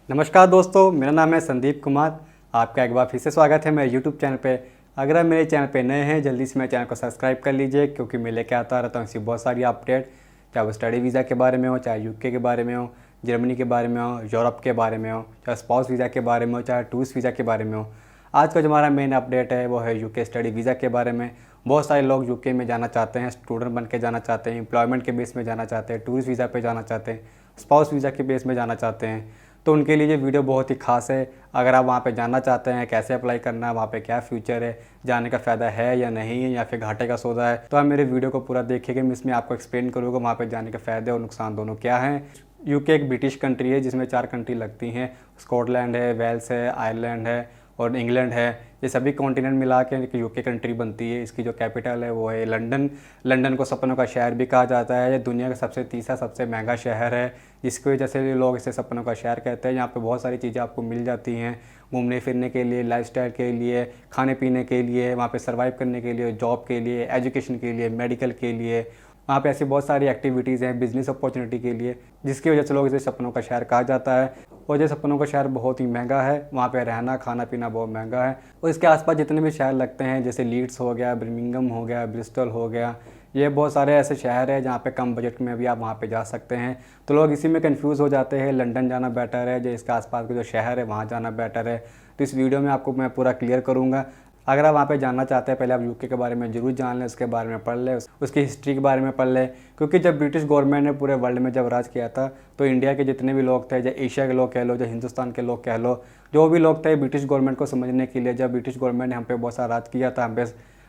नमस्कार दोस्तों, मेरा नाम है संदीप कुमार। आपका एक बार फिर से स्वागत है मेरे यूट्यूब चैनल पे। अगर आप मेरे चैनल पे नए हैं, जल्दी से मेरे चैनल को सब्सक्राइब कर लीजिए, क्योंकि मैं लेके आता रहता हूँ ऐसी बहुत सारी अपडेट, चाहे वो स्टडी वीज़ा के बारे में हो, चाहे यूके के बारे में हो, जर्मनी के बारे में हो, यूरोप के बारे में हो, चाहे स्पाउस वीज़ा के बारे में हो, चाहे टूरिस्ट वीज़ा के बारे में हो। आज का जो हमारा मेन अपडेट है वो है यूके स्टडी वीज़ा के बारे में। बहुत सारे लोग यूके में जाना चाहते हैं, स्टूडेंट बन के जाना चाहते हैं, एम्प्लॉयमेंट के बेस में जाना चाहते हैं, टूरिस्ट वीज़ा पे जाना चाहते हैं, स्पाउस वीज़ा के बेस में जाना चाहते हैं। तो उनके लिए ये वीडियो बहुत ही खास है। अगर आप वहाँ पे जाना चाहते हैं, कैसे अप्लाई करना है, वहाँ पे क्या फ्यूचर है, जाने का फ़ायदा है या नहीं है, या फिर घाटे का सौदा है, तो आप मेरे वीडियो को पूरा देखिएगा। मैं इसमें आपको एक्सप्लेन करूँगा वहाँ पे जाने के फ़ायदे और नुकसान दोनों क्या हैं। यूके एक ब्रिटिश कंट्री है जिसमें 4 कंट्री लगती हैं। स्कॉटलैंड है, वेल्स है, आयरलैंड है और इंग्लैंड है। ये सभी कॉन्टिनेंट मिला के एक यूके कंट्री बनती है। इसकी जो कैपिटल है वो है लंदन। लंदन को सपनों का शहर भी कहा जाता है। ये दुनिया का तीसरा सबसे महंगा शहर है, जिसकी वजह से लोग इसे सपनों का शहर कहते हैं। यहाँ पे बहुत सारी चीज़ें आपको मिल जाती हैं घूमने फिरने के लिए, लाइफस्टाइल के लिए, खाने पीने के लिए, वहाँ पे सर्वाइव करने के लिए, जॉब के लिए, एजुकेशन के लिए, मेडिकल के लिए। वहाँ पे ऐसी बहुत सारी एक्टिविटीज़ हैं बिज़नेस अपॉर्चुनिटी के लिए, जिसकी वजह से लोग इसे सपनों का शहर कहा जाता है। और ये सपनों का शहर बहुत ही महंगा है। वहाँ पे रहना खाना पीना बहुत महंगा है। और इसके आसपास जितने भी शहर लगते हैं, जैसे लीड्स हो गया, बर्मिंघम हो गया, ब्रिस्टल हो गया, ये बहुत सारे ऐसे शहर हैं जहाँ पे कम बजट में भी आप वहाँ पे जा सकते हैं। तो लोग इसी में कंफ्यूज हो जाते हैं, लंदन जाना बेटर है, जो इसके आसपास के जो शहर है वहाँ जाना बेटर है। तो इस वीडियो में आपको मैं पूरा क्लियर करूँगा। अगर आप वहाँ पे जानना चाहते हैं, पहले आप यूके के बारे में ज़रूर जान लें, उसके बारे में पढ़ लें, उसकी हिस्ट्री के बारे में पढ़ लें। क्योंकि जब ब्रिटिश गवर्नमेंट ने पूरे वर्ल्ड में जब राज किया था, तो इंडिया के जितने भी लोग थे, चाहे एशिया के लोग कह लो, चाहे हिंदुस्तान के लोग कह लो, जो भी लोग थे ब्रिटिश गवर्नमेंट को समझने के लिए, जब ब्रिटिश गवर्नमेंट ने हम पे बहुत सारा राज किया था,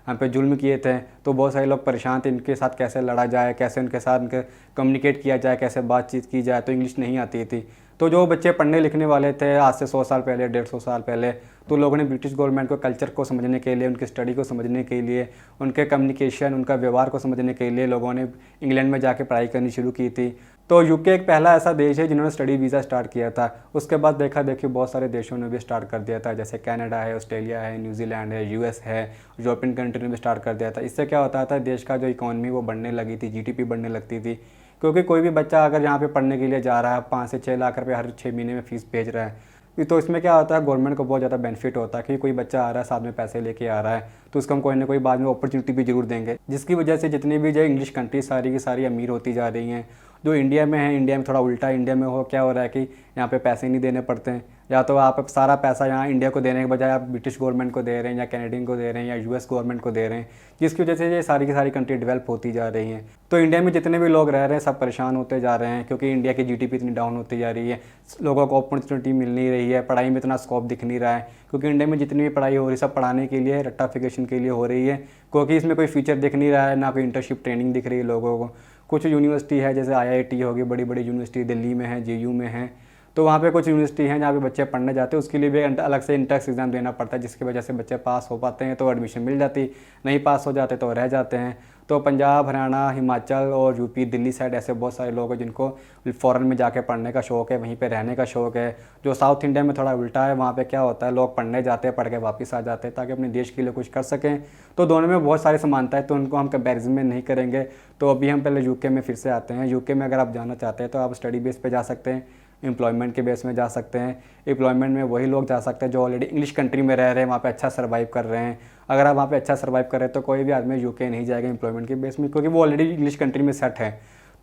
हम पे जुल्म किए थे, तो बहुत सारे लोग परेशान थे इनके साथ कैसे लड़ा जाए, कैसे उनके साथ उनके कम्युनिकेट किया जाए, कैसे बातचीत की जाए। तो इंग्लिश नहीं आती थी। तो जो बच्चे पढ़ने लिखने वाले थे आज से 100 साल पहले, 150 साल पहले, तो लोगों ने ब्रिटिश गवर्नमेंट को कल्चर को समझने के लिए, उनकी स्टडी को समझने के लिए, उनके कम्युनिकेशन, उनका व्यवहार को समझने के लिए लोगों ने इंग्लैंड में जाके पढ़ाई करनी शुरू की थी। तो यूके एक पहला ऐसा देश है जिन्होंने स्टडी वीज़ा स्टार्ट किया था। उसके बाद देखा देखी बहुत सारे देशों ने भी स्टार्ट कर दिया था, जैसे कनाडा है, ऑस्ट्रेलिया है, न्यूजीलैंड है, यूएस है, यूरोपियन कंट्री ने भी स्टार्ट कर दिया था। इससे क्या होता था, देश का जो इकॉनमी वो बढ़ने लगी थी, जीडीपी बढ़ने लगती थी। क्योंकि कोई भी बच्चा अगर यहाँ पे पढ़ने के लिए जा रहा है, 5 से 6 लाख रुपये हर 6 महीने में फ़ीस भेज रहा है, तो इसमें क्या होता है, गवर्नमेंट को बहुत ज़्यादा बेनिफिट होता है कि कोई बच्चा आ रहा है साथ में पैसे लेके आ रहा है, तो उसको हम कोई ना कोई बाद में अपॉर्चुनिटी भी जरूर देंगे। जिसकी वजह से जितनी भी जो इंग्लिश कंट्री सारी की सारी अमीर होती जा रही हैं। जो इंडिया में है, इंडिया में थोड़ा उल्टा, इंडिया में क्या हो रहा है कि यहाँ पे पैसे नहीं देने पड़ते हैं, या तो आप सारा पैसा यहाँ इंडिया को देने के बजाय आप ब्रिटिश गवर्नमेंट को दे रहे हैं, या कैनेडियन को दे रहे हैं, या यूएस गवर्नमेंट को दे रहे हैं, जिसकी वजह से ये सारी की सारी कंट्री डेवलप होती जा रही हैं। तो इंडिया में जितने भी लोग रह रहे हैं सब परेशान होते जा रहे हैं, क्योंकि इंडिया की जीडीपी इतनी डाउन होती जा रही है, लोगों को अपॉर्चुनिटी मिल नहीं रही है, पढ़ाई में इतना स्कोप दिख नहीं रहा है। क्योंकि इंडिया में जितनी भी पढ़ाई हो रही है सब पढ़ाने के लिए, रट्टाफिकेशन के लिए हो रही है, क्योंकि इसमें कोई फ्यूचर दिख नहीं रहा है, ना कोई इंटर्नशिप ट्रेनिंग दिख रही है लोगों को। कुछ यूनिवर्सिटी है जैसे आईआईटी होगी, बड़ी बड़ी यूनिवर्सिटी दिल्ली में है, जेयू में है, तो वहाँ पे कुछ यूनिवर्सिटी हैं जहाँ पे बच्चे पढ़ने जाते हैं, उसके लिए भी अलग से इंट्रेंस एग्जाम देना पड़ता है, जिसकी वजह से बच्चे पास हो पाते हैं तो एडमिशन मिल जाती, नहीं पास हो जाते तो रह जाते हैं। तो पंजाब, हरियाणा, हिमाचल और यूपी, दिल्ली साइड ऐसे बहुत सारे लोग हैं जिनको फ़ॉरेन में जाके पढ़ने का शौक़ है, वहीं पे रहने का शौक़ है। जो साउथ इंडिया में थोड़ा उल्टा है, वहाँ पे क्या होता है, लोग पढ़ने जाते हैं, पढ़ के वापस आ जाते हैं ताकि अपने देश के लिए कुछ कर सकें। तो दोनों में बहुत सारी समानता है, तो उनको हम कंपैरिजन में नहीं करेंगे। तो अभी हम पहले यूके में फिर से आते हैं। यूके में अगर आप जाना चाहते हैं तो आप स्टडी बेस पर जा सकते हैं, एम्प्लॉयमेंट के बेस में जा सकते हैं। एम्प्लॉयमेंट में वही लोग जा सकते हैं जो ऑलरेडी इंग्लिश कंट्री में रह रहे हैं, वहाँ पे अच्छा सर्वाइव कर रहे हैं। अगर आप वहाँ पे अच्छा सर्वाइव कर रहे हैं तो कोई भी आदमी यूके नहीं जाएगा एम्प्लॉयमेंट के बेस में, क्योंकि वो ऑलरेडी इंग्लिश कंट्री में सेट है।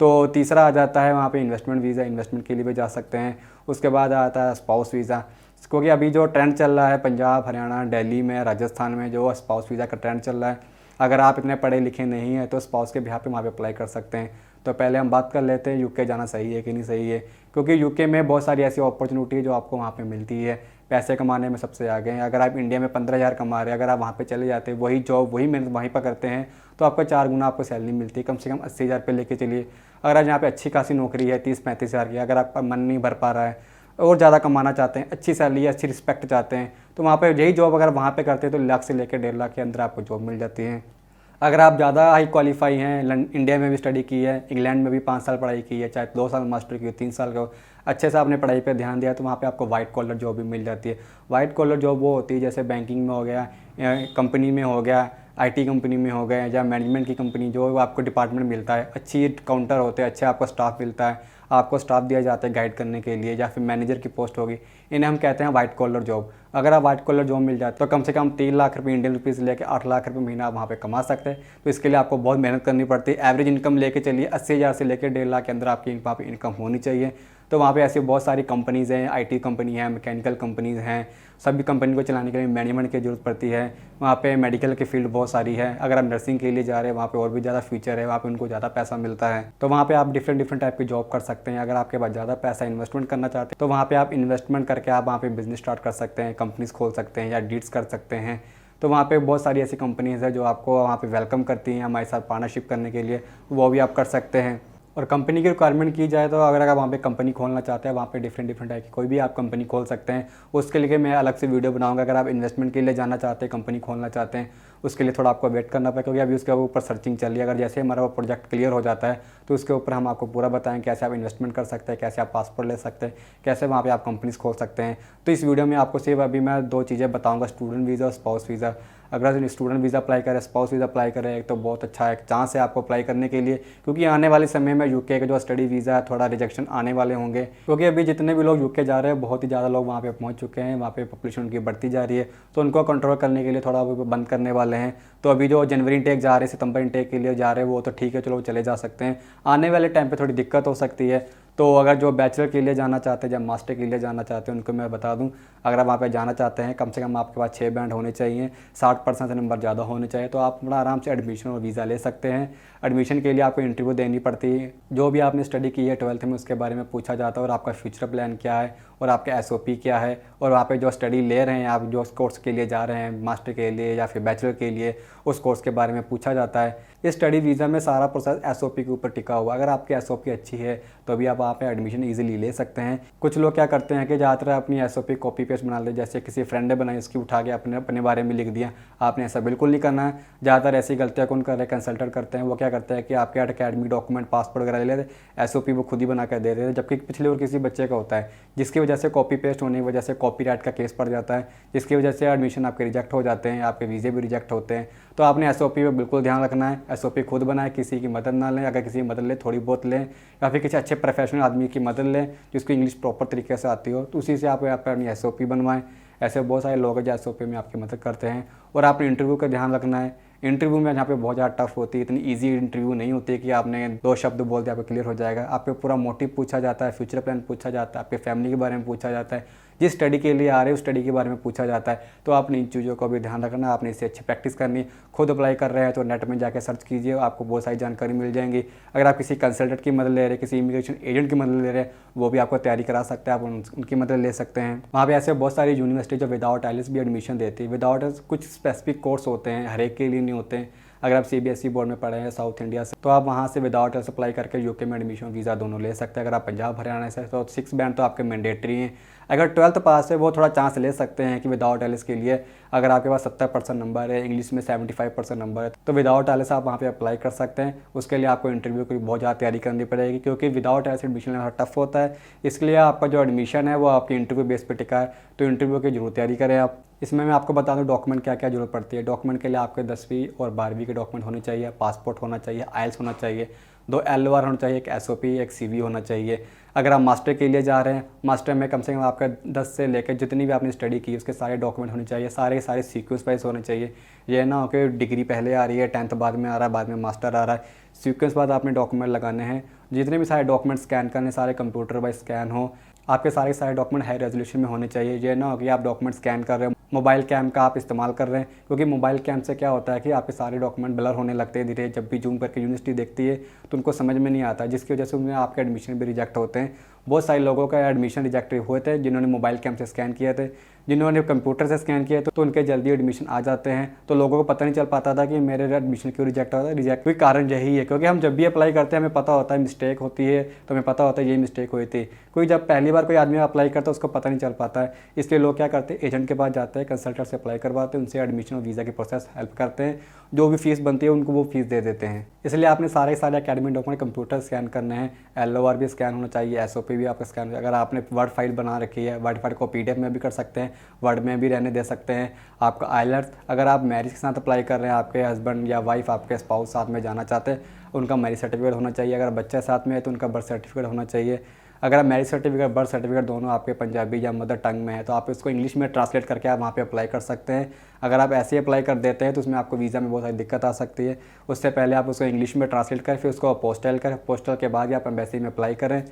तो तीसरा आ जाता है वहाँ पे इन्वेस्टमेंट वीज़ा, इन्वेस्टमेंट के लिए भी जा सकते हैं। उसके बाद आता है स्पाउस वीज़ा, क्योंकि अभी जो ट्रेंड चल रहा है पंजाब, हरियाणा, दिल्ली में, राजस्थान में जो स्पाउस वीज़ा का ट्रेंड चल रहा है, अगर आप इतने पढ़े लिखे नहीं हैं तो स्पाउस के बिहाफ पे वहाँ पे अप्लाई कर सकते हैं। तो पहले हम बात कर लेते हैं यूके जाना सही है कि नहीं सही है, क्योंकि यूके में बहुत सारी ऐसी अपॉर्चुनिटी है जो आपको वहाँ पे मिलती है। पैसे कमाने में सबसे आगे हैं। अगर आप इंडिया में 15,000 कमा रहे हैं, अगर आप वहाँ पे चले जाते हैं, वही जॉब वही मेहनत वहीं पर करते हैं, तो आपका 4 गुना आपको सैलरी मिलती है, कम से कम 80,000 रुपये लेके चलिए। अगर आज यहाँ पे अच्छी खासी नौकरी है 30-35 हज़ार की, अगर आपका मन नहीं भर पा रहा है और ज़्यादा कमाना चाहते हैं, अच्छी सैलरी, अच्छी रिस्पेक्ट चाहते हैं, तो वहाँ पे यही जॉब अगर वहाँ पे करते हैं तो लाख से लेकर 1.5 लाख के अंदर आपको जॉब मिल जाती है। अगर आप ज़्यादा हाई क्वालिफाई हैं, इंडिया में भी स्टडी की है, इंग्लैंड में भी 5 साल पढ़ाई की है, चाहे 2 साल मास्टर की हो, 3 साल का हो, अच्छे से आपने पढ़ाई पे ध्यान दिया, तो वहाँ पे आपको वाइट कॉलर जॉब भी मिल जाती है। वाइट कॉलर जॉब वो होती है जैसे बैंकिंग में हो गया, कंपनी में हो गया, आईटी कंपनी में हो गए या मैनेजमेंट की कंपनी, जो आपको डिपार्टमेंट मिलता है, अच्छी काउंटर होते हैं, अच्छा आपको स्टाफ मिलता है, आपको स्टाफ दिया जाता है गाइड करने के लिए, या फिर मैनेजर की पोस्ट होगी, इन्हें हम कहते हैं वाइट कॉलर जॉब। अगर आप वाइट कॉलर जॉब मिल जाए तो कम से कम 3 लाख रुपये इंडियन रुपीज़ लेके 8 लाख रुपये महीना आप वहाँ पे कमा सकते हैं। तो इसके लिए आपको बहुत मेहनत करनी पड़ती है। एवरेज इनकम लेके चलिए 80,000 से लेकर 1.5 लाख के अंदर आपकी वहाँ पे इनकम होनी चाहिए। तो वहाँ पे ऐसी बहुत सारी कंपनीज़ हैं, आईटी कंपनी है, मैकेनिकल कंपनीज़ हैं, सभी कंपनी को चलाने के लिए मैनेजमेंट की ज़रूरत पड़ती है। वहाँ पे मेडिकल की फील्ड बहुत सारी है। अगर आप नर्सिंग के लिए जा रहे हैं वहाँ पे और भी ज़्यादा फ्यूचर है, वहाँ पे उनको ज़्यादा पैसा मिलता है। तो वहाँ पे आप डिफरेंट टाइप की जॉब कर सकते हैं। अगर आपके पास ज़्यादा पैसा इन्वेस्टमेंट करना चाहते हैं तो वहाँ पे आप इन्वेस्टमेंट करके आप वहाँ पे बिजनेस स्टार्ट कर सकते हैं, कंपनीज़ खोल सकते हैं या डीड्स कर सकते हैं। तो वहाँ पे बहुत सारी ऐसी कंपनीज़ है जो आपको वहाँ पे वेलकम करती हैं हमारे साथ पार्टनरशिप करने के लिए, वो भी आप कर सकते हैं। और कंपनी की रिक्वायरमेंट की जाए तो अगर आप वहाँ पे कंपनी खोलना चाहते हैं, वहाँ पे डिफरेंट टाइप की कोई भी आप कंपनी खोल सकते हैं। उसके लिए मैं अलग से वीडियो बनाऊंगा। अगर आप इन्वेस्टमेंट के लिए जाना चाहते हैं, कंपनी खोलना चाहते हैं, उसके लिए थोड़ा आपको वेट करना पड़ेगा, क्योंकि अभी उसके ऊपर सर्चिंग चल रही है। अगर जैसे हमारा वो प्रोजेक्ट क्लियर हो जाता है तो उसके ऊपर हम आपको पूरा बताएं कैसे आप इन्वेस्टमेंट कर सकते हैं, कैसे आप पासपोर्ट ले सकते हैं, कैसे वहाँ पर आप कंपनीज खोल सकते हैं। तो इस वीडियो में आपको सिर्फ अभी मैं 2 चीज़ें बताऊँगा, स्टूडेंट वीज़ा और स्पाउस वीज़ा। अगर स्टूडेंट वीज़ा अप्लाई करें, स्पाउस वीज़ा अप्लाई करें, एक तो बहुत अच्छा एक चांस है आपको अप्लाई करने के लिए, क्योंकि आने वाले समय में यूके का जो स्टडी वीज़ा है थोड़ा रिजेक्शन आने वाले होंगे। क्योंकि अभी जितने भी लोग यूके जा रहे हैं बहुत ही ज़्यादा लोग वहाँ पे पहुँच चुके हैं, वहाँ पे पॉपुलेशन उनकी बढ़ती जा रही है, तो उनको कंट्रोल करने के लिए थोड़ा वो बंद करने वाले हैं। तो अभी जो जनवरी इंटेक जा रहे हैं, सितंबर इंटेक के लिए जा रहे हैं, वो तो ठीक है, चलो चले जा सकते हैं। आने वाले टाइम पर थोड़ी दिक्कत हो सकती है। तो अगर जो बैचलर के लिए जाना चाहते हैं या मास्टर के लिए जाना चाहते हैं, उनको मैं बता दूं, अगर आप वहाँ पे जाना चाहते हैं, कम से कम आपके पास 6 बैंड होने चाहिए, 60% से नंबर ज़्यादा होने चाहिए, तो आप बड़ा आराम से एडमिशन और वीज़ा ले सकते हैं। एडमिशन के लिए आपको इंटरव्यू देनी पड़ती है। जो भी आपने स्टडी की है 12th में, उसके बारे में पूछा जाता है और आपका फ्यूचर प्लान क्या है और आपका SOP क्या है, और वहाँ पे जो स्टडी ले रहे हैं आप, जो कोर्स के लिए जा रहे हैं, मास्टर के लिए या फिर बैचलर के लिए, उस कोर्स के बारे में पूछा जाता है। इस स्टडी वीज़ा में सारा प्रोसेस SOP के ऊपर टिका हुआ। अगर आपकी SOP अच्छी है तो भी आप वहाँ पे एडमिशन ईजिली ले सकते हैं। कुछ लोग क्या करते हैं कि ज़्यादातर अपनी SOP कॉपी पेस्ट बना लेते, जैसे किसी फ्रेंड ने बनाई उसकी उठा के अपने बारे में लिख दिया। आपने ऐसा बिल्कुल नहीं करना है। ज़्यादातर ऐसी गलतियाँ कौन कर रहे हैं, कंसल्टेंट करते हैं। वो क्या करते हैं कि आपके अकेडमिक डॉक्यूमेंट, पासपोर्ट वगैरह ले लेते, SOP वो खुद ही बना कर दे देते, जबकि पिछले और किसी बच्चे का होता है, जिसकी वजह से कॉपी पेस्ट होने की वजह से कॉपीराइट का केस पड़ जाता है, जिसकी वजह से एडमिशन आपके रिजेक्ट हो जाते हैं, आपके वीज़े भी रिजेक्ट होते हैं। तो आपने SOP पे बिल्कुल ध्यान रखना है। SOP खुद बनाए, किसी की मदद ना लें। अगर किसी की मदद लें थोड़ी बहुत लें, या फिर किसी अच्छे प्रोफेशनल आदमी की मदद लें जिसको इंग्लिश प्रॉपर तरीके से आती हो, तो उसी से आप अपनी SOP बनवाएं। ऐसे बहुत सारे लोग हैं जो SOP में आपकी मदद करते हैं। और आपने इंटरव्यू का ध्यान रखना है। इंटरव्यू में यहाँ पे बहुत ज़्यादा टफ होती है, इतनी इजी इंटरव्यू नहीं होती है कि आपने 2 शब्द बोल दिया आपको क्लियर हो जाएगा। आपके पूरा मोटिव पूछा जाता है, फ्यूचर प्लान पूछा जाता है, आपके फैमिली के बारे में पूछा जाता है, जिस स्टडी के लिए आ रहे हैं उस स्टडी के बारे में पूछा जाता है। तो आपने इन चीज़ों को भी ध्यान रखना, आपने इससे अच्छी प्रैक्टिस करनी। खुद अप्लाई कर रहे हैं तो नेट में जाकर सर्च कीजिए, आपको बहुत सारी जानकारी मिल जाएंगी। अगर आप किसी कंसल्टेंट की मदद ले रहे हैं, किसी इमिग्रेशन एजेंट की मदद ले रहे हैं, वो भी आपको तैयारी करा सकते हैं, आप उनकी मदद ले सकते हैं। वहाँ पे ऐसे बहुत सारी यूनिवर्सिटी जो विदाउट IELTS भी एडमिशन देती है। विदाउट कुछ स्पेसिफिक कोर्स होते हैं, हर एक के लिए नहीं होते हैं। अगर आप CBSE बोर्ड में पढ़े हैं साउथ इंडिया से, तो आप वहाँ से विदाउट IELTS अप्लाई करके यूके में एडमिशन वीज़ा दोनों ले सकते हैं। अगर आप पंजाब हरियाणा से, तो 6 बैंड तो आपके मैंडेटरी हैं। अगर 12th पास है वो थोड़ा चांस ले सकते हैं कि विदाउट IELTS के लिए, अगर आपके पास 70% नंबर है, इंग्लिश में 75% नंबर है, तो विदाउट IELTS आप वहाँ पे अप्लाई कर सकते हैं। उसके लिए आपको इंटरव्यू की बहुत ज़्यादा तैयारी करनी पड़ेगी, क्योंकि विदाउट IELTS एडमिशन लेना टफ होता है। इसलिए आपका जो एडमिशन है वो आपकी इंटरव्यू बेस पर टिका है, तो इंटरव्यू की जरूर तैयारी करें आप। इसमें मैं आपको बता दूं डॉक्यूमेंट क्या क्या जरूरत पड़ती है। डॉक्यूमेंट के लिए आपके 10वीं और 12वीं के डॉक्यूमेंट होने चाहिए, पासपोर्ट होना चाहिए, IELTS होना चाहिए, 2 LOR होना चाहिए, एक SOP, एक CV होना चाहिए। अगर आप मास्टर के लिए जा रहे हैं, मास्टर में कम से कम आपका 10 से लेकर जितनी भी आपने स्टडी की उसके सारे डॉक्यूमेंट होने चाहिए, सारे के सारे सीक्वेंस वाइज होने चाहिए। ये ना हो कि डिग्री पहले आ रही है, 10th बाद में आ रहा है, बाद में मास्टर आ रहा है। सीक्वेंस बाद आपने डॉक्यूमेंट लगाने हैं। जितने भी सारे डॉक्यूमेंट स्कैन करने, सारे कंप्यूटर वाइज स्कैन हो। आपके सारे डॉक्यूमेंट हाई रेजोल्यूशन में होने चाहिए। ये ना हो कि आप डॉक्यूमेंट स्कैन कर रहे हो, मोबाइल कैम का आप इस्तेमाल कर रहे हैं, क्योंकि मोबाइल कैम से क्या होता है कि आपके सारे डॉक्यूमेंट ब्लर होने लगते हैं धीरे। जब भी जूम करके यूनिवर्सिटी देखती है तो उनको समझ में नहीं आता, जिसकी वजह से उनमें आपके एडमिशन भी रिजेक्ट होते हैं। बहुत सारे लोगों का एडमिशन रिजेक्ट हुए थे जिन्होंने मोबाइल कैम से स्कैन किए थे, जिन्होंने कंप्यूटर से स्कैन किए तो उनके जल्दी एडमिशन आ जाते हैं। तो लोगों को पता नहीं चल पाता था कि मेरे एडमिशन क्यों रिजेक्ट होता है। रिजेक्ट हुई कारण यही है, क्योंकि हम जब भी अप्लाई करते हैं हमें पता होता है मिस्टेक होती है, तो हमें पता होता है ये मिस्टेक हुई थी। कोई जब पहली बार कोई आदमी अप्लाई करता है उसको पता नहीं चल पाता है, इसलिए लोग क्या करते हैं, एजेंट के पास जाते हैं हैं, कंसल्टेंट से अप्लाई करवाते हैं, उनसे एडमिशन और वीज़ा की प्रोसेस हेल्प करते हैं, जो भी फीस बनती है उनको वो फीस दे देते हैं। इसलिए आपने सारे एकेडमिक डॉक्यूमेंट कंप्यूटर स्कैन करने हैं, LOR भी स्कैन होना चाहिए, SOP भी आपका स्कैन। अगर आपने वर्ड फाइल बना रखी है, वर्ड फाइल को PDF में भी कर सकते हैं, वर्ड में भी रहने दे सकते हैं। आपका IELTS, अगर आप मैरिज के साथ अप्लाई कर रहे हैं, आपके हस्बैंड या वाइफ, आपके स्पाउस साथ में जाना चाहते हैं, उनका मैरिज सर्टिफिकेट होना चाहिए। अगर बच्चा साथ में है तो उनका बर्थ सर्टिफिकेट होना चाहिए। अगर आप मैरिज सर्टिफिकेट, बर्थ सर्टिफिकेट दोनों आपके पंजाबी या मदर टंग में है तो आप इसको इंग्लिश में ट्रांसलेट करके आप वहाँ पे अप्लाई कर सकते हैं। अगर आप ऐसे ही अप्लाई कर देते हैं तो उसमें आपको वीज़ा में बहुत सारी दिक्कत आ सकती है। उससे पहले आप उसको इंग्लिश में ट्रांसलेट करें, फिर उसको पोस्टल करें, पोस्टल के बाद ही आप एम्बेसी में अप्लाई करें।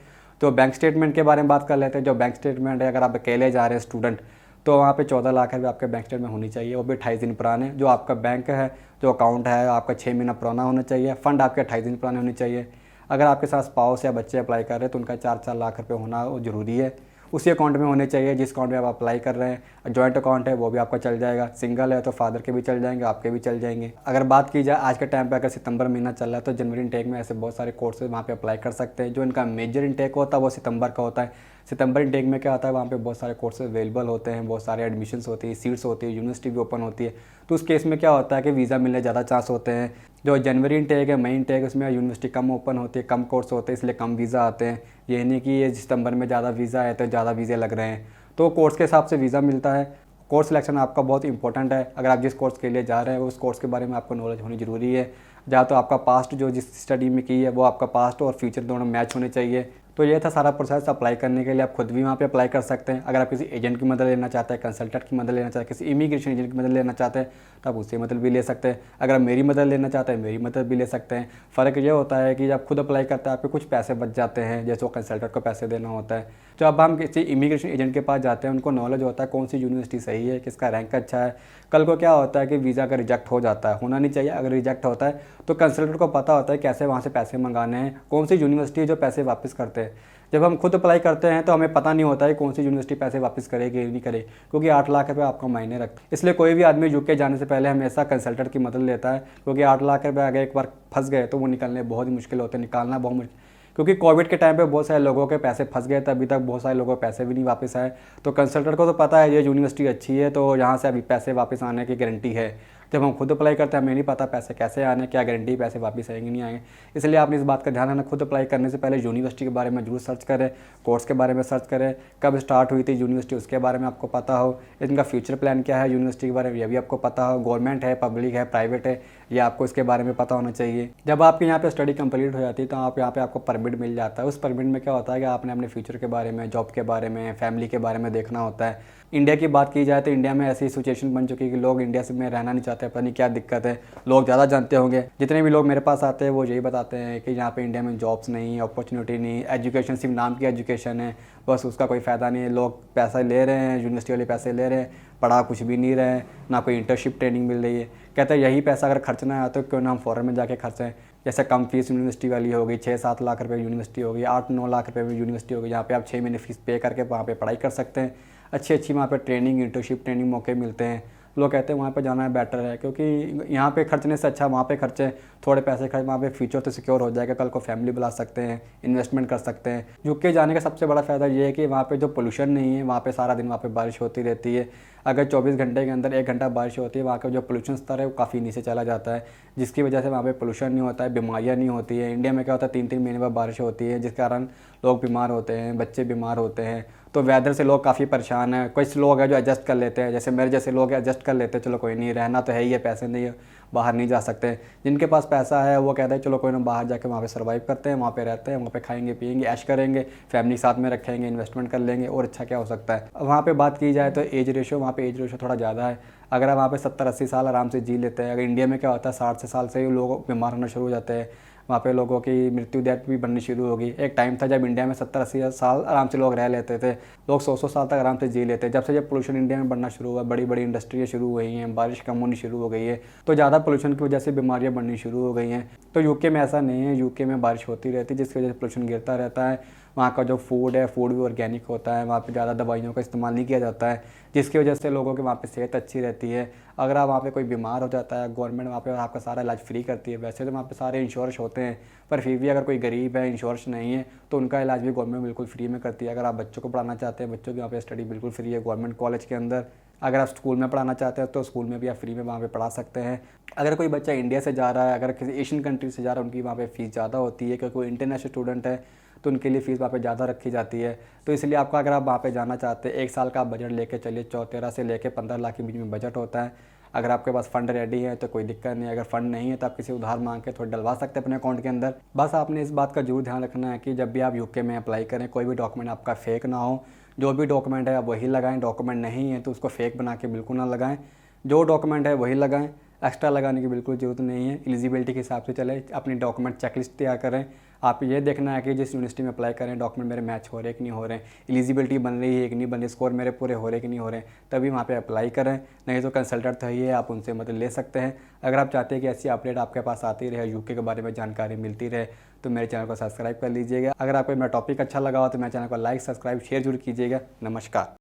तो बैंक स्टेटमेंट के बारे में बात कर लेते हैं। जो बैंक स्टेटमेंट है, अगर आप अकेले जा रहे हैं स्टूडेंट, तो वहाँ पे 14 लाख रुपये आपके बैंक स्टेटमेंट होनी चाहिए, वो भी 28 दिन पुराने। जो आपका बैंक है, जो अकाउंट है, आपका 6 महीना पुराना होना चाहिए। फ़ंड आपके 28 दिन पुराने होने चाहिए। अगर आपके साथ स्पाउस या बच्चे अप्लाई कर रहे हैं तो उनका 4 लाख रुपये होना ज़रूरी है। उसी अकाउंट में होने चाहिए जिस अकाउंट में आप अप्लाई कर रहे हैं। जॉइंट अकाउंट है वो भी आपका चल जाएगा, सिंगल है तो फादर के भी चल जाएंगे, आपके भी चल जाएंगे। अगर बात की जाए आज के टाइम पे, अगर सितंबर महीना चल रहा है तो जनवरी इनटेक में ऐसे बहुत सारे कोर्सेज वहाँ पे अप्लाई कर सकते हैं। जो इनका मेजर इनटेक होता है वो सितंबर का होता है। सितंबर इनटेक में क्या होता है, वहाँ पे बहुत सारे कोर्सेज अवेलेबल होते हैं, बहुत सारे एडमिशन्स होती है, सीट्स होती है, यूनिवर्सिटी भी ओपन होती है। तो उस केस में क्या होता है कि वीज़ा मिलने ज़्यादा चांस होते हैं। जो जनवरी इनटेक है, मई इनटेक, उसमें यूनिवर्सिटी कम ओपन होती है, कम कोर्स होते हैं, इसलिए कम वीज़ा आते हैं। ये नहीं कि ये सितंबर में ज़्यादा वीज़ा है तो ज़्यादा वीज़े लग रहे हैं। तो कोर्स के हिसाब से वीज़ा मिलता है। कोर्स सिलेक्शन आपका बहुत इंपॉर्टेंट है। अगर आप जिस कोर्स के लिए जा रहे हैं उस कोर्स के बारे में आपको नॉलेज होनी ज़रूरी है। या तो आपका पास्ट जो जिस स्टडी में की है वो आपका पास्ट और फ्यूचर दोनों मैच होने चाहिए। तो ये था सारा प्रोसेस अप्लाई करने के लिए। आप खुद भी वहाँ पे अप्लाई कर सकते हैं। अगर आप किसी एजेंट की मदद लेना चाहते हैं, कंसल्टेंट की मदद लेना चाहते हैं, किसी इमिग्रेशन एजेंट की मदद लेना चाहते हैं तो आप उससे मदद भी ले सकते हैं। अगर आप मेरी मदद लेना चाहते हैं, मेरी मदद भी ले सकते हैं। फ़र्क ये होता है कि जब खुद अप्लाई करते हैं आपके कुछ पैसे बच जाते हैं, जैसे वो कंसल्टेंट को पैसे देना होता है। तो अब हम किसी इमिग्रेशन एजेंट के पास जाते हैं, उनको नॉलेज होता है कौन सी यूनिवर्सिटी सही है, किसका रैंक अच्छा है। कल को क्या होता है कि वीज़ा का रिजेक्ट हो जाता है, होना नहीं चाहिए। अगर रिजेक्ट होता है तो कंसल्टेंट को पता होता है कैसे वहाँ से पैसे मंगाने हैं, कौन सी यूनिवर्सिटी है जो पैसे वापस करते हैं। जब हम खुद अप्लाई करते हैं तो हमें पता नहीं होता है कौन सी यूनिवर्सिटी पैसे वापस करेगी नहीं करे, क्योंकि 8 लाख रुपये आपको मायने रखते हैं। इसलिए कोई भी आदमी यूके जाने से पहले हमेशा कंसल्टेंट की मदद लेता है, क्योंकि 8 लाख रुपये अगर एक बार फंस गए तो वो निकलने बहुत ही मुश्किल होते हैं, निकालना बहुत मुश्किल। क्योंकि कोविड के टाइम पे बहुत सारे लोगों के पैसे फंस गए थे, अभी तक बहुत सारे लोगों के पैसे भी नहीं वापस आए। तो कंसल्टेंट को तो पता है ये यूनिवर्सिटी अच्छी है तो यहाँ से अभी पैसे वापस आने की गारंटी है। जब हम खुद अप्लाई करते हैं हमें नहीं पता पैसे कैसे आने, क्या गारंटी पैसे वापस आएंगे नहीं आएंगे। इसलिए आपने इस बात का ध्यान रखना, खुद अप्लाई करने से पहले यूनिवर्सिटी के बारे में जरूर सर्च करें, कोर्स के बारे में सर्च करें, कब स्टार्ट हुई थी यूनिवर्सिटी उसके बारे में आपको पता हो, इनका फ्यूचर प्लान क्या है यूनिवर्सिटी के बारे में ये भी आपको पता हो, गवर्नमेंट है, पब्लिक है, प्राइवेट है, ये आपको इसके बारे में पता होना चाहिए। जब आपके यहाँ पे स्टडी कंप्लीट हो जाती है तो आप यहाँ पे आपको परमिट मिल जाता है। उस परमिट में क्या होता है कि आपने अपने फ्यूचर के बारे में, जॉब के बारे में, फैमिली के बारे में देखना होता है। इंडिया की बात की जाए तो इंडिया में ऐसी सिचुएशन बन चुकी है कि लोग इंडिया से में रहना नहीं चाहते, पता नहीं क्या दिक्कत है। लोग ज़्यादा जानते होंगे, जितने भी लोग मेरे पास आते हैं वो यही बताते हैं कि यहाँ पे इंडिया में जॉब्स नहीं, अपॉर्चुनिटी नहीं, एजुकेशन सिर्फ नाम की एजुकेशन है, बस उसका कोई फ़ायदा नहीं है। लोग पैसा ले रहे हैं, यूनिवर्सिटी वाले पैसे ले रहे हैं, पढ़ा कुछ भी नहीं रहे हैं, ना कोई इंटर्नशिप ट्रेनिंग मिल रही है। कहते हैं यही पैसा अगर खर्चना है तो क्यों ना हम फॉरेन में जाके खर्चें। जैसे कम फीस यूनिवर्सिटी वाली होगी, 6-7 लाख रुपये यूनिवर्सिटी होगी, 8-9 लाख रुपये में यूनिवर्सिटी होगी, जहाँ पे आप 6 महीने फीस पे करके वहाँ पे पढ़ाई कर सकते हैं। अच्छी अच्छी वहाँ पे ट्रेनिंग, इंटर्नशिप ट्रेनिंग मौके मिलते हैं। लोग कहते हैं वहाँ पे जाना बेटर है, क्योंकि यहाँ पे खर्चने से अच्छा वहाँ पे खर्चे, थोड़े पैसे खर्च, वहाँ पे फ्यूचर तो सिक्योर हो जाएगा, कल को फैमिली बुला सकते हैं, इन्वेस्टमेंट कर सकते हैं। यूके जाने का सबसे बड़ा फ़ायदा ये है कि वहाँ पे जो पोल्यूशन नहीं है, वहाँ पे सारा दिन वहाँ पे बारिश होती रहती है। अगर 24 घंटे के अंदर 1 घंटा बारिश होती है, वहाँ का जो पोल्यूशन स्तर है वो काफ़ी नीचे चला जाता है, जिसकी वजह से वहाँ पे पोल्यूशन नहीं होता है, बीमारियाँ नहीं होती है। इंडिया में क्या होता है 3-3 महीने बाद बारिश होती है, जिस कारण लोग बीमार होते हैं, बच्चे बीमार होते हैं। तो वेदर से लोग काफ़ी परेशान हैं। कुछ लोग हैं जो एडजस्ट कर लेते हैं, जैसे मेरे जैसे लोग एडजस्ट कर लेते हैं, चलो कोई नहीं, रहना तो है ही है, पैसे नहीं है, बाहर नहीं जा सकते। जिनके पास पैसा है वो कहते हैं चलो कोई ना, बाहर जाके वहाँ पे सर्वाइव करते हैं, वहाँ पे रहते हैं, वहाँ पे खाएंगे पिएंगे, ऐश करेंगे, फैमिली साथ में रखेंगे, इन्वेस्टमेंट कर लेंगे, और अच्छा क्या हो सकता है। वहाँ पे बात की जाए तो एज रेशो, वहाँ पे एज रेशो थोड़ा ज़्यादा है। अगर आप वहाँ पे 70-80 साल आराम से जी लेते हैं। अगर इंडिया में क्या होता है 60 साल से ही लोग बीमार होना शुरू हो जाते हैं, वहाँ पे लोगों की मृत्यु दर भी बढ़नी शुरू होगी। एक टाइम था जब इंडिया में 70-80 साल आराम से लोग रह लेते थे, लोग 100 साल तक आराम से जी लेते। जब से जब पोल्यूशन इंडिया में बढ़ना शुरू हुआ, बड़ी बड़ी इंडस्ट्रियाँ शुरू हुई हैं, बारिश कम होनी शुरू हो गई है, तो ज़्यादा पोल्यूशन की वजह से बीमारियाँ बढ़नी शुरू हो गई हैं। तो यूके में ऐसा नहीं है, यूके में बारिश होती रहती है, जिसकी वजह से पोल्यूशन गिरता रहता है। वहाँ का जो फूड है, फूड भी ऑर्गेनिक होता है, वहाँ पे ज़्यादा दवाइयों का इस्तेमाल नहीं किया जाता है, जिसकी वजह से लोगों की वहाँ पे सेहत अच्छी रहती है। अगर आप वहाँ पे कोई बीमार हो जाता है, गवर्नमेंट वहाँ पे आपका सारा इलाज फ्री करती है। वैसे तो वहाँ पे सारे इंश्योरेंस होते हैं, पर फिर भी अगर कोई गरीब है, इंश्योरेंस नहीं है, तो उनका इलाज भी गवर्नमेंट बिल्कुल फ्री में करती है। अगर आप बच्चों को पढ़ाना चाहते हैं, बच्चों की वहाँ पे स्टडी बिल्कुल फ्री है गवर्नमेंट कॉलेज के अंदर। अगर आप स्कूल में पढ़ाना चाहते हैं तो स्कूल में भी आप फ्री में वहाँ पे पढ़ा सकते हैं। अगर कोई बच्चा इंडिया से जा रहा है, अगर किसी एशियन कंट्री से जा रहा है, उनकी वहाँ पे फ़ीस ज़्यादा होती है, क्योंकि कोई इंटरनेशनल स्टूडेंट है तो उनके लिए फ़ीस वहाँ पे ज़्यादा रखी जाती है। तो इसलिए आपका, अगर आप वहाँ पे जाना चाहते हैं, 1 साल का आप बजट लेके चलिए, 13 से लेके 15 लाख के बीच में बजट होता है। अगर आपके पास फ़ंड रेडी है तो कोई दिक्कत नहीं है, अगर फ़ंड नहीं है तो आप किसी उधार मांग के थोड़ा डलवा सकते हैं अपने अकाउंट के अंदर। बस आपने इस बात का जरूर ध्यान रखना है कि जब भी आप यूके में अप्लाई करें, कोई भी डॉक्यूमेंट आपका फेक ना हो। जो भी डॉक्यूमेंट है आप वही लगाएं, डॉक्यूमेंट नहीं है तो उसको फेक बना के बिल्कुल ना लगाएं। जो डॉक्यूमेंट है वही लगाएं, एक्स्ट्रा लगाने की बिल्कुल ज़रूरत नहीं है। एलिजिबिलिटी के हिसाब से चले, अपनी डॉक्यूमेंट चेकलिस्ट तैयार करें। आप ये देखना है कि जिस यूनिवर्सिटी में अप्लाई करें डॉक्यूमेंट मेरे मैच हो रहे कि नहीं हो रहे, एलिजिबिलिटी बन रही है कि नहीं बन रही, स्कोर मेरे पूरे हो रहे कि नहीं हो रहे, तभी वहाँ पे अप्लाई करें। नहीं तो कंसल्टेंट है, ये आप उनसे मदद ले सकते हैं। अगर आप चाहते हैं कि ऐसी अपडेट आपके पास आती रहे, यूके के बारे में जानकारी मिलती रहे, तो मेरे चैनल को सब्सक्राइब कर लीजिएगा। अगर आपको मेरा टॉपिक अच्छा लगा हो तो मेरे चैनल को लाइक, सब्सक्राइब, शेयर जरूर कीजिएगा। नमस्कार।